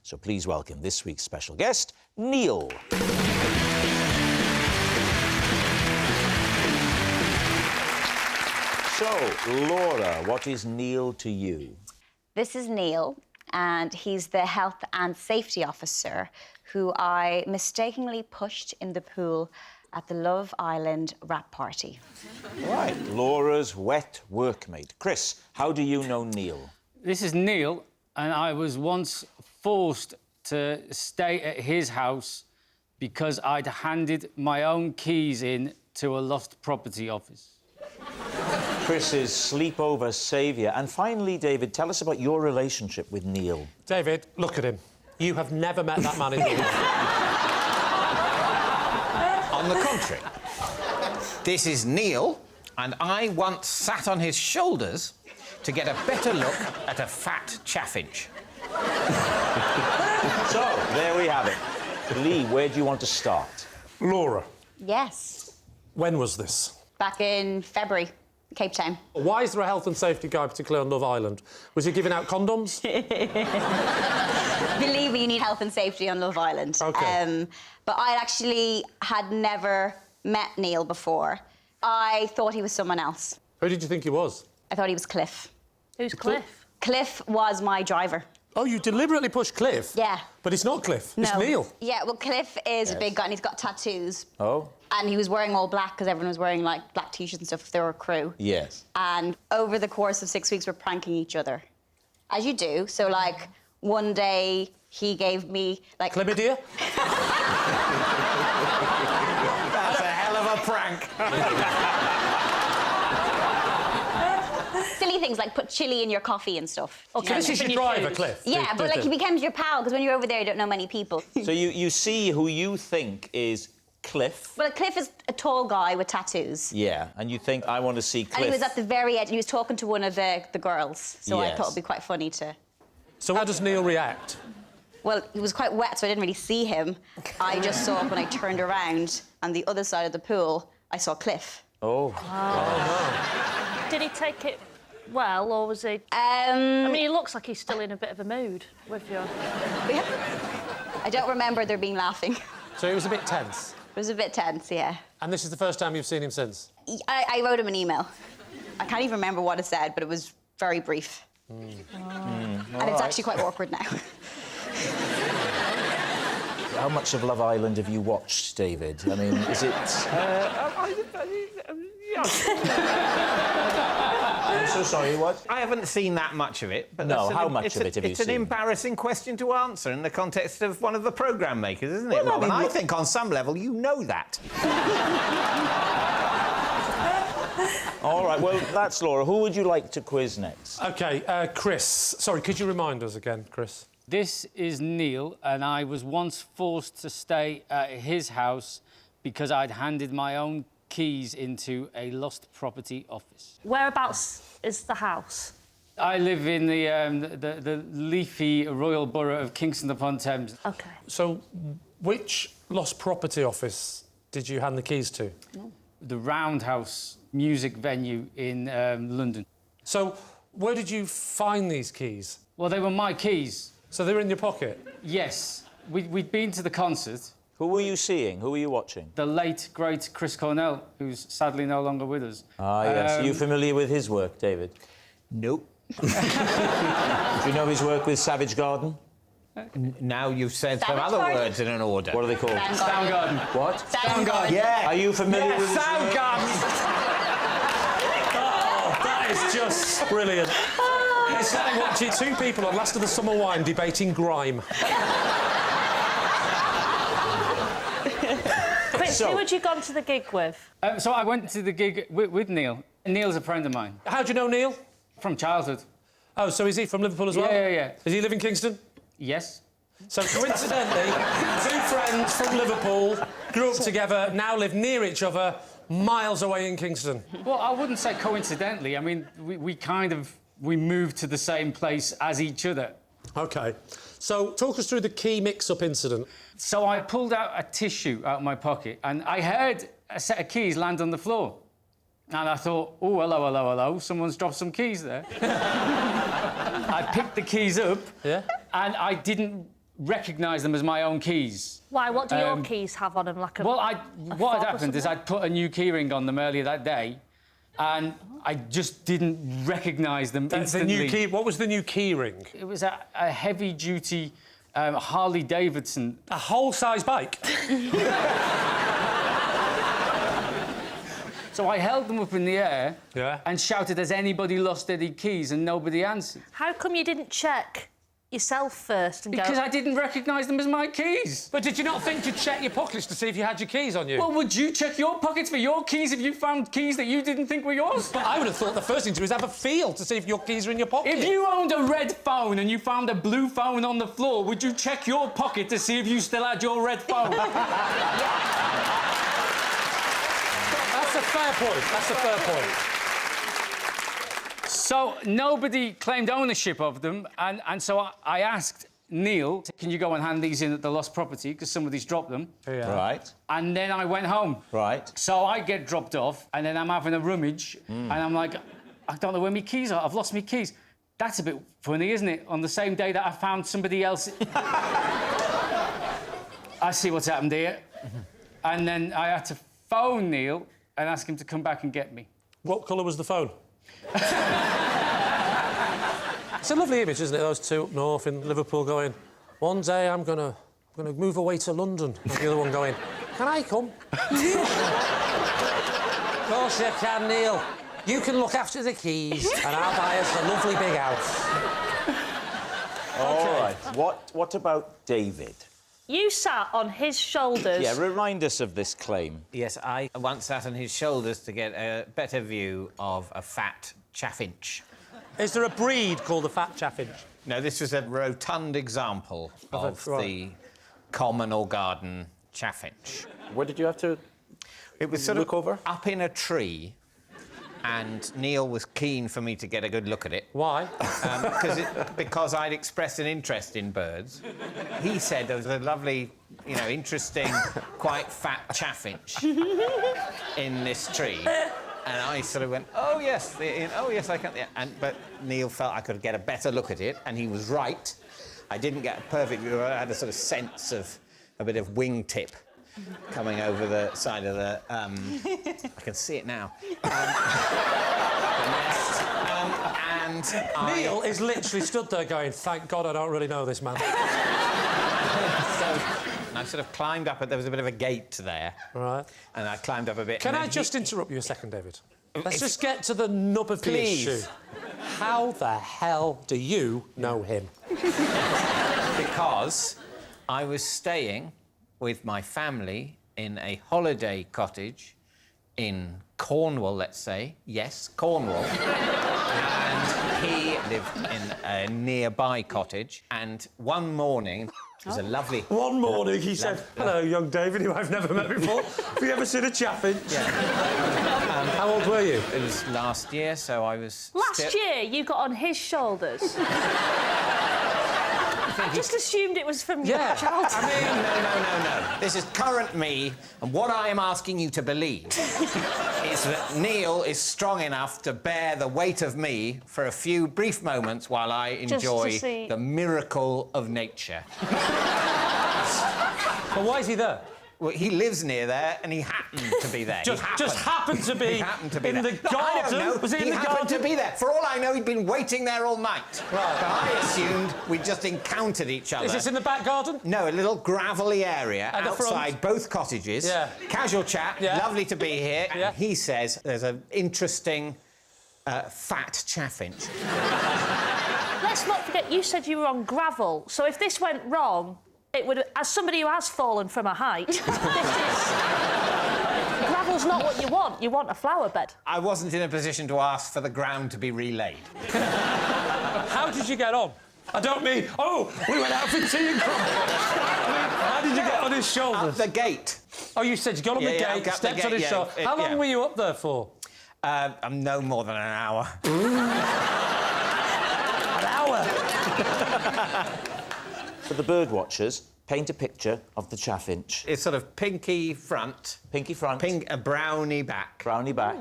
So please welcome this week's special guest, Neil. So, Laura, what is Neil to you? This is Neil, and he's the health and safety officer who I mistakenly pushed in the pool at the Love Island wrap party. Right, Laura's wet workmate. Chris, how do you know Neil? This is Neil, and I was once forced to stay at his house because I'd handed my own keys in to a lost property office. Chris's sleepover saviour. And finally, David, tell us about your relationship with Neil. David, look at him. You have never met that man in your life. On the contrary, this is Neil, and I once sat on his shoulders to get a better look at a fat chaffinch. So, there we have it. Lee, where do you want to start? Laura, Yes, when was this? back in February, Cape Town. Why is there a health and safety guy, particularly on Love Island? Was he giving out condoms? Believe me, you need health and safety on Love Island. OK. But I actually had never met Neil before. I thought he was someone else. Who did you think he was? I thought he was Cliff. Who's Cliff? Cliff was my driver. Oh, you deliberately pushed Cliff? Yeah. But it's not Cliff, it's No. Neil. Yeah, well, Cliff is a big guy and he's got tattoos. Oh? And he was wearing all black because everyone was wearing, like, black T-shirts and stuff if they were a crew. Yes. And over the course of 6 weeks, we're pranking each other. As you do. So, like, one day he gave me, like... Chlamydia? That's a hell of a prank. Silly things like put chili in your coffee and stuff. Oh, Do you know This what I is mean? your driver, Cliff. Yeah, but, like, he becomes your pal because when you're over there, you don't know many people. So you see who you think is Cliff. Well, Cliff is a tall guy with tattoos. Yeah, and you think, I want to see Cliff. And he was at the very edge and he was talking to one of the girls. So I Yes. thought it'd be quite funny to... So how does Neil react? Well, he was quite wet, so I didn't really see him. I just saw when I turned around, on the other side of the pool, I saw Cliff. Oh. Did he take it well, or was he... I mean, he looks like he's still in a bit of a mood with you. I don't remember there being laughing. So it was a bit tense. It was a bit tense, yeah. And this is the first time you've seen him since? I wrote him an email. I can't even remember what it said, but it was very brief. And it's actually quite awkward now. How much of Love Island have you watched, David? I mean, is it... I'm so sorry, what? I haven't seen that much of it. But No, that's how much of it have you It's an seen? embarrassing question to answer in the context of one of the programme makers, isn't it, Well, Rob? I And mean, I think on some level you know that. All right, well, that's Laura. Who would you like to quiz next? OK, Chris. Sorry, could you remind us again, Chris? This is Neil, and I was once forced to stay at his house because I'd handed my own keys into a lost property office. Whereabouts is the house? I live in the leafy royal borough of Kingston-upon-Thames. OK. So which lost property office did you hand the keys to? The Roundhouse music venue in London. So where did you find these keys? Well, they were my keys. So they were in your pocket? Yes. We'd been to the concert. Who were you seeing? Who were you watching? The late, great Chris Cornell, who's sadly no longer with us. Ah, yes. Are you familiar with his work, David? Nope. Do you know his work with Savage Garden? Now you've said some Savage other Garden? words in an order. What are they called? Soundgarden. What? Soundgarden. Yeah. Are you familiar with his work? Soundgarden! Oh, that is just brilliant. It's like watching two people on Last of the Summer Wine debating grime. Chris, So- who had you gone to the gig with? So I went to the gig with Neil. Neil's a friend of mine. How do you know Neil? From childhood. Oh, so is he from Liverpool as well? Yeah. Does he live in Kingston? Yes. So coincidentally, two friends from Liverpool grew up together, now live near each other, miles away in Kingston. Well, I wouldn't say coincidentally. I mean, we moved to the same place as each other. OK. So talk us through the key mix-up incident. So I pulled out a tissue out of my pocket and I heard a set of keys land on the floor. And I thought, oh, hello, someone's dropped some keys there. I picked the keys up Yeah? and I didn't recognise them as my own keys. Why? What do your keys have on them? Like a... Well, what had fob or happened is something? I'd put a new keyring on them earlier that day, and I just didn't recognise them instantly. The new key... What was the new key ring? It was a heavy-duty Harley Davidson. A whole-size bike? So I held them up in the air Yeah. and shouted, "Has anybody lost any keys?" And nobody answered. How come you didn't check yourself first and Because go... I didn't recognise them as my keys. But did you not think to check your pockets to see if you had your keys on you? Well, would you check your pockets for your keys if you found keys that you didn't think were yours? But I would have thought the first thing to do is have a feel to see if your keys are in your pocket. If you owned a red phone and you found a blue phone on the floor, would you check your pocket to see if you still had your red phone? That's a fair point. That's a fair point. So nobody claimed ownership of them, and so I asked Neil, "Can you go and hand these in at the lost property, because somebody's dropped them?" Yeah. Right. And then I went home. Right. So I get dropped off, and then I'm having a rummage, and I'm like, I don't know where my keys are. I've lost my keys. That's a bit funny, isn't it? On the same day that I found somebody else... I see what's happened here. And then I had to phone Neil and ask him to come back and get me. What colour was the phone? It's a lovely image, isn't it? Those two up north in Liverpool going, "One day I'm gonna move away to London." And the other one going, "Can I come?" Of course you can, Neil. You can look after the keys and I'll buy us a lovely big house. All right. What about David? You sat on his shoulders. Yeah, remind us of this claim. Yes, I once sat on his shoulders to get a better view of a fat chaffinch. Is there a breed called the fat chaffinch? No, this was a rotund example of the common or garden chaffinch. What did you have to It was sort look of over? up in a tree, and Neil was keen for me to get a good look at it. Why? Because I'd expressed an interest in birds. He said there was a lovely, interesting, quite fat chaffinch in this tree. And I sort of went, "Oh, yes, I can..." Yeah. But Neil felt I could get a better look at it, and he was right. I didn't get a perfect view. I had a sort of sense of a bit of wingtip coming over the side of the... I can see it now. Neil is literally stood there going, "Thank God I don't really know this man." And I sort of climbed up, there was a bit of a gate there. Right. And I climbed up a bit. Can and I then just interrupt you a second, David? Let's If- just get to the nub of the Please. issue. How the hell do you know him? Because I was staying with my family in a holiday cottage in Cornwall, let's say. Yes, Cornwall. And he lived in a nearby cottage. And one morning, it was a lovely... One morning he said, "Hello, young David, who I've never met before. Have you ever seen a chaffinch?" Yeah. How old were you? It was last year, so I was... Last year, you got on his shoulders. I just assumed it was from your childhood. I mean, no. This is current me, and what I am asking you to believe is that Neil is strong enough to bear the weight of me for a few brief moments while I enjoy see- the miracle of nature. But why is he there? Well, he lives near there, and he happened to be there. Just happened to be He happened to be in there. the No, I don't garden? know. Was he in He the happened garden? to be there. For all I know, he'd been waiting there all night. Right. But I assumed we'd just encountered each other. Is this in the back garden? No, a little gravelly area At the outside front? both cottages. Yeah. Casual chat. Yeah. Lovely to be here. Yeah. And he says there's an interesting fat chaffinch. Let's not forget, you said you were on gravel, so if this went wrong, it would... As somebody who has fallen from a height, this is... Gravel's not what you want a flower bed. I wasn't in a position to ask for the ground to be relayed. How did you get on? I don't mean, we went out for tea and How did you get on his Up shoulders? the gate. Oh, you said you got on the Yeah, gate, up the stepped gate, on his yeah, shoulder. How long yeah. were you up there for? I'm no more than an hour. An hour? For the bird watchers, paint a picture of the chaffinch. It's sort of pinky front, Pinky front, a browny back, browny back.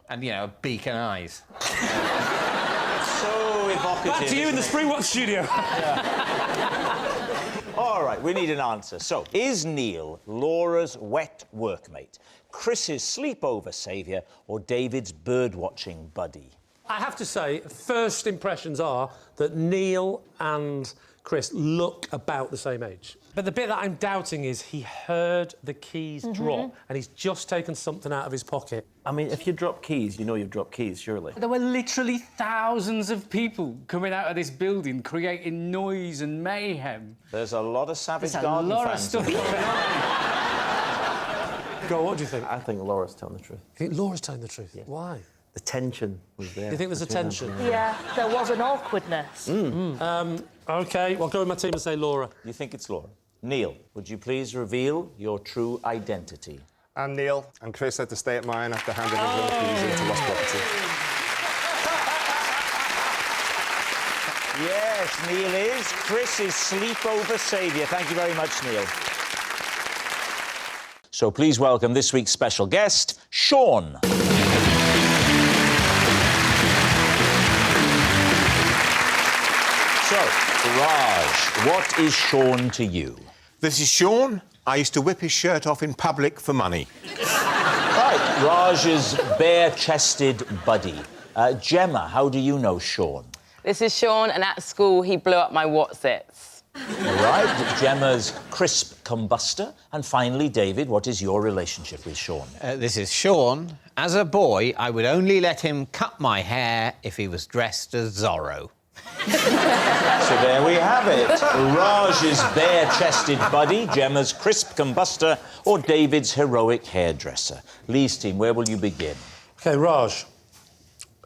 and, beak and eyes. So evocative. Back to you in the isn't Springwood studio. it? All right, we need an answer. So, is Neil Laura's wet workmate, Chris's sleepover saviour, or David's bird-watching buddy? I have to say, first impressions are that Neil and Chris look about the same age. But the bit that I'm doubting is he heard the keys drop and he's just taken something out of his pocket. I mean, if you drop keys, you know you've dropped keys, surely. There were literally thousands of people coming out of this building creating noise and mayhem. There's a lot of Savage There's a Garden lot of fans. stuff going on. Go on, what do you think? I think Laura's telling the truth. You think Laura's telling the truth? Yeah. Why? The tension was there. You think there's a between tension? them. Yeah, there was an awkwardness. OK, well, go with my team and say Laura. You think it's Laura? Neil, would you please reveal your true identity? I'm Neil, and Chris had to stay at mine after handing his own keys into lost property. Yes, Neil is Chris's sleepover saviour. Thank you very much, Neil. So please welcome this week's special guest, Sean. So, Raj, what is Sean to you? This is Sean. I used to whip his shirt off in public for money. Right, Raj's bare-chested buddy. Gemma, how do you know Sean? This is Sean, and at school he blew up my Watsits. Right, Gemma's crisp combustor. And finally, David, what is your relationship with Sean? This is Sean. As a boy, I would only let him cut my hair if he was dressed as Zorro. So there we have it. Raj's bare-chested buddy, Gemma's crisp combustor, or David's heroic hairdresser. Lee's team, where will you begin? OK, Raj,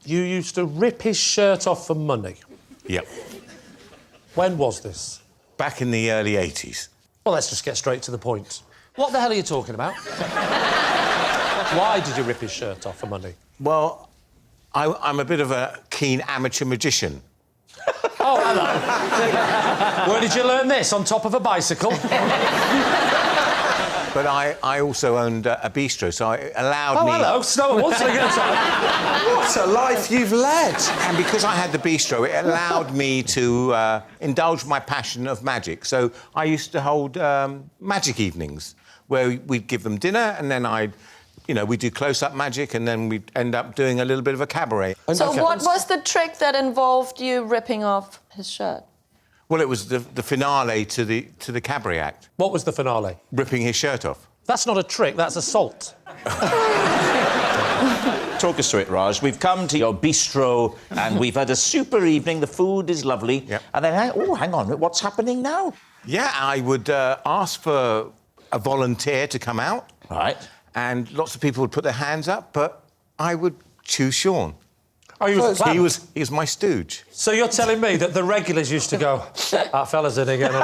you used to rip his shirt off for money. Yep. When was this? Back in the early 80s. Well, let's just get straight to the point. What the hell are you talking about? Why did you rip his shirt off for money? Well, I'm a bit of a keen amateur magician. Oh, hello. Where did you learn this? On top of a bicycle? But I also owned a bistro, so it allowed me... Oh, hello. Snow at once again. What a life you've led! And because I had the bistro, it allowed me to indulge my passion of magic. So I used to hold magic evenings, where we'd give them dinner, and then we'd do close-up magic, and then we'd end up doing a little bit of a cabaret. So what was the trick that involved you ripping off his shirt? Well, it was the finale to the cabaret act. What was the finale? Ripping his shirt off. That's not a trick, that's assault. Talk us through it, Raj. We've come to your bistro and we've had a super evening. The food is lovely. Yep. And then, hang on, what's happening now? Yeah, I would ask for a volunteer to come out. Right. And lots of people would put their hands up, but I would choose Sean. Oh, he was He was my stooge. So you're telling me that the regulars used to go, that fella's in again. He's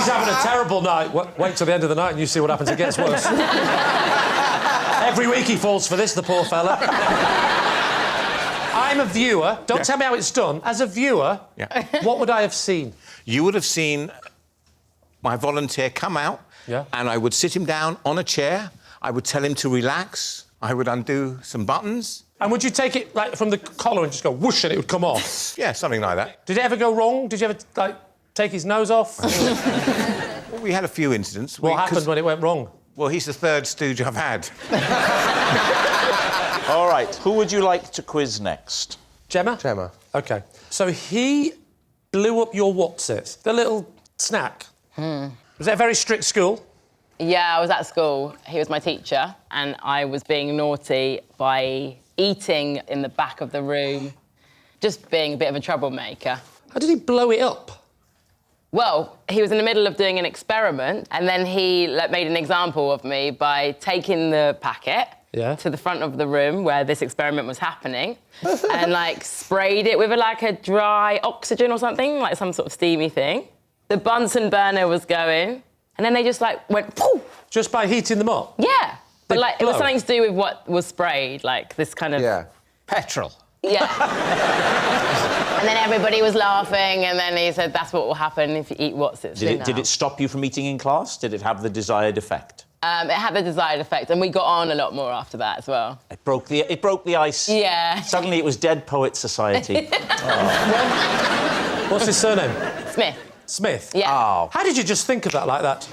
having a terrible night. Wait till the end of the night and you see what happens. It gets worse. Every week he falls for this, the poor fella. I'm a viewer. Don't tell me how it's done. As a viewer, what would I have seen? You would have seen my volunteer come out, and I would sit him down on a chair. I would tell him to relax. I would undo some buttons. And would you take it, like, from the collar and just go whoosh and it would come off? Yeah, something like that. Did it ever go wrong? Did you ever, like, take his nose off? Well, we had a few incidents. What happened when it went wrong? Well, he's the third stooge I've had. All right, who would you like to quiz next? Gemma? Gemma. OK. So he blew up your Watsits, the little snack. Was it a very strict school? Yeah, I was at school. He was my teacher, and I was being naughty by eating in the back of the room, just being a bit of a troublemaker. How did he blow it up? Well, he was in the middle of doing an experiment, and then he made an example of me by taking the packet to the front of the room where this experiment was happening and, like, sprayed it with, a dry oxygen or something, like some sort of steamy thing. The Bunsen burner was going, and then they just, went poof! Just by heating them up? Yeah. But, it was blow? something to do with what was sprayed, like this kind of... Yeah. Petrol. Yeah. And then everybody was laughing, and then he said, that's what will happen if you eat Watsits. Did it stop you from eating in class? Did it have the desired effect? It had the desired effect, and we got on a lot more after that as well. It broke the ice. Yeah. Suddenly it was Dead Poets Society. What's his surname? Smith. Smith? Yeah. Oh. How did you just think of that like that?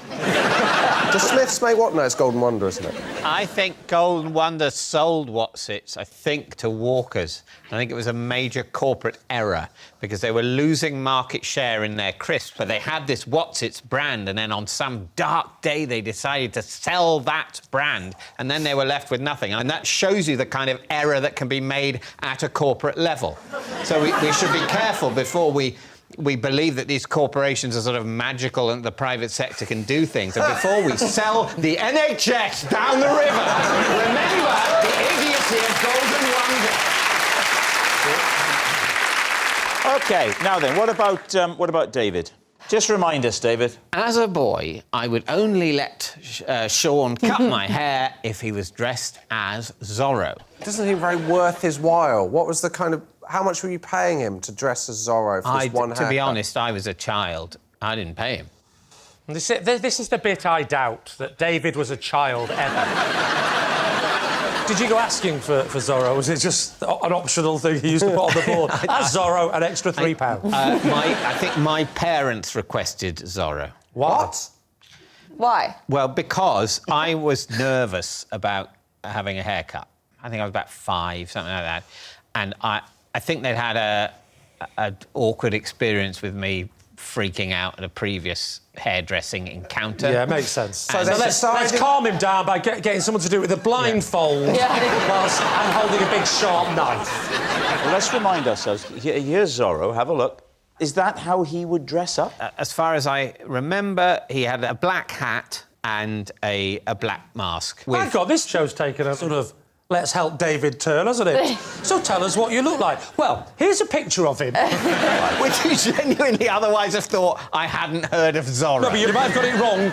Does Smiths make what? No, it's Golden Wonder, isn't it? I think Golden Wonder sold Wotsits, I think, to Walkers. I think it was a major corporate error because they were losing market share in their crisps, but they had this Wotsits brand, and then on some dark day they decided to sell that brand, and then they were left with nothing. And that shows you the kind of error that can be made at a corporate level. So we should be careful before we believe that these corporations are sort of magical and the private sector can do things. And before we sell the NHS down the river, remember the idiocy of Golden Wonder. OK, now then, what about David? Just remind us, David. As a boy, I would only let Sean cut my hair if he was dressed as Zorro. It doesn't seem very worth his while. What was the kind of... How much were you paying him to dress as Zorro for this one haircut? To be honest, I was a child. I didn't pay him. This is the bit I doubt, that David was a child ever. Did you go asking for Zorro? Was it just an optional thing he used to put on the board? As Zorro, an extra £3. I think my parents requested Zorro. What? Why? Well, because I was nervous about having a haircut. I think I was about 5, something like that. And I think they'd had an awkward experience with me freaking out at a previous hairdressing encounter. Yeah, it makes sense. So let's decided... calm him down by getting someone to do it with a blindfold whilst I'm holding a big sharp knife. Well, let's remind ourselves. Here's Zorro. Have a look. Is that how he would dress up? As far as I remember, he had a black hat and a black mask. My God, this show's taken a sort of let's help David turn, hasn't it? So tell us what you look like. Well, here's a picture of him. Which you genuinely otherwise have thought I hadn't heard of Zorro. No, but you might have got it wrong.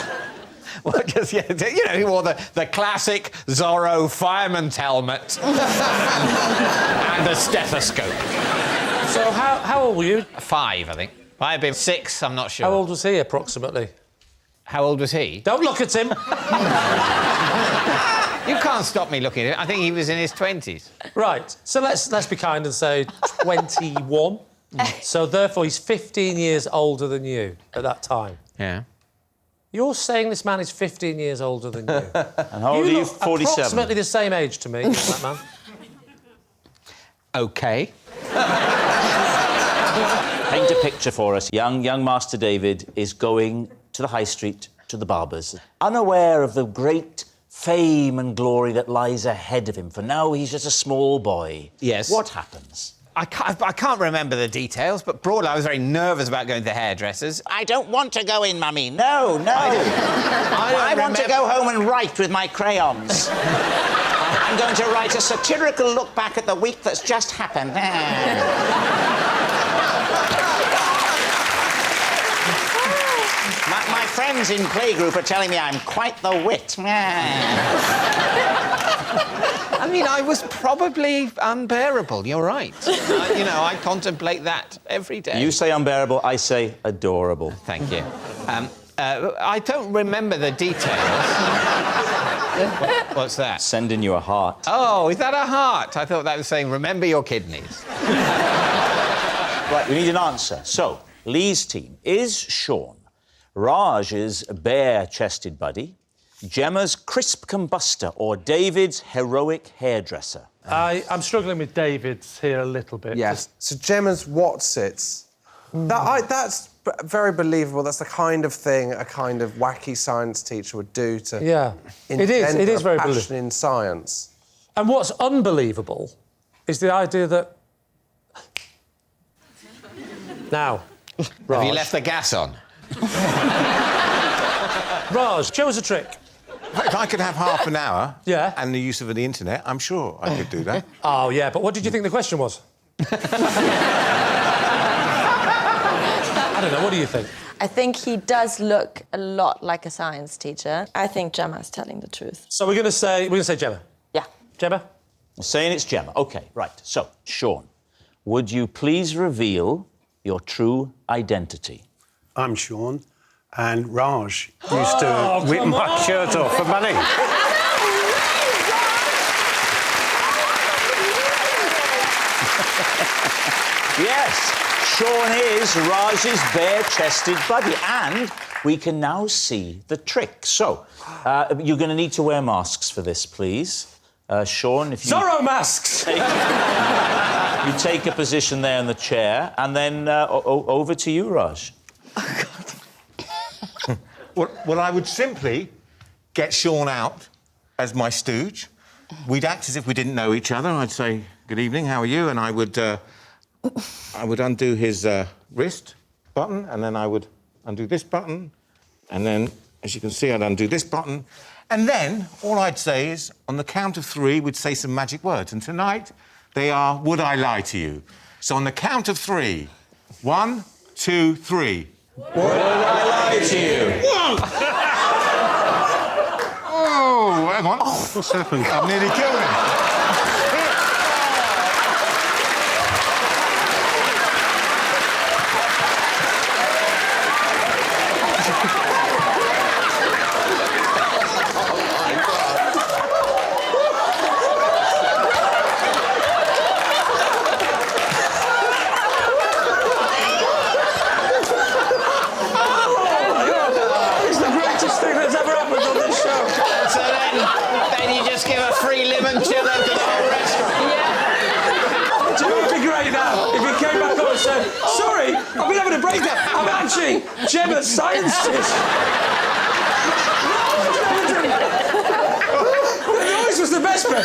Well, because, yeah, you know, he wore the classic Zorro fireman's helmet and a stethoscope. So how old were you? 5, I think. Might have been 6, I'm not sure. How old was he, approximately? How old was he? Don't look at him. You can't stop me looking at him. I think he was in his 20s. Right, so let's be kind and say 21. So, therefore, he's 15 years older than you at that time. Yeah. You're saying this man is 15 years older than you. And how old are you? 47. Approximately the same age to me, that man. OK. Paint a picture for us. Young Master David is going to the high street, to the barber's, unaware of the great fame and glory that lies ahead of him. For now, he's just a small boy. Yes. What happens? I can't remember the details, but broadly, I was very nervous about going to the hairdressers. I don't want to go in, Mummy. No. I want to go home and write with my crayons. I'm going to write a satirical look back at the week that's just happened. My friends in playgroup are telling me I'm quite the wit. I mean, I was probably unbearable, you're right. You know, I contemplate that every day. You say unbearable, I say adorable. Thank you. I don't remember the details. What's that? Sending you a heart. Oh, is that a heart? I thought that was saying, remember your kidneys. Right, we need an answer. So, Lee's team is Sean, Raj's bare-chested buddy, Gemma's crisp combustor, or David's heroic hairdresser? I'm struggling with David's here a little bit. Yes. So Gemma's Wotsits. That's very believable. That's the kind of thing a kind of wacky science teacher would do to... Yeah, it is very passion believable. in science. And what's unbelievable is the idea that... Now, Raj... Have you left the gas on? Raj, show us a trick. If I could have half an hour and the use of the internet, I'm sure I could do that. Oh, yeah, but what did you think the question was? I don't know, what do you think? I think he does look a lot like a science teacher. I think Gemma's telling the truth. So we're going to say Gemma? Yeah. Gemma? Saying it's Gemma. OK, right. So, Sean, would you please reveal your true identity? I'm Sean, and Raj used to whip my shirt off for money. Yes, Sean is Raj's bare-chested buddy, and we can now see the trick. So, you're going to need to wear masks for this, please. Sean, if you... Zorro masks! You take a position there in the chair, and then over to you, Raj. Oh, God. Well, I would simply get Sean out as my stooge. We'd act as if we didn't know each other. I'd say, good evening, how are you? And I would undo his wrist button, and then I would undo this button, and then, as you can see, I'd undo this button. And then, all I'd say is, on the count of 3, we'd say some magic words. And tonight, they are, would I lie to you? So on the count of 3, 1, 2, 3. Would I lie to you? Oh, hang on. Oh, what's happened? I've nearly killed him. Sorry, I've been having a breakdown. I'm actually Gemma's science test. The noise was the best bit.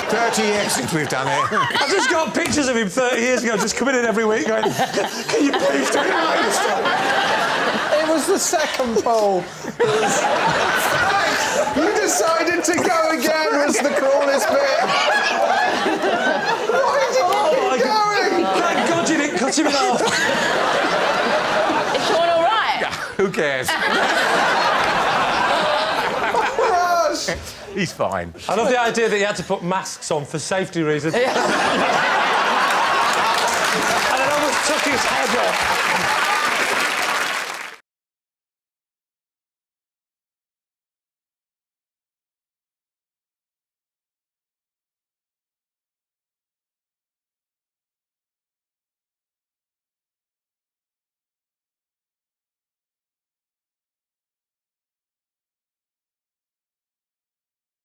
30 exits we've done here. I've just got pictures of him 30 years ago just coming in every week going, can you please do it right this time? It was the second poll. You decided to go again was the coolest bit. Why did you keep going? Thank God you didn't cut him in half. Is Sean all right? Who cares? Raj! He's fine. I love the idea that you had to put masks on for safety reasons. Yeah. And it almost took his head off.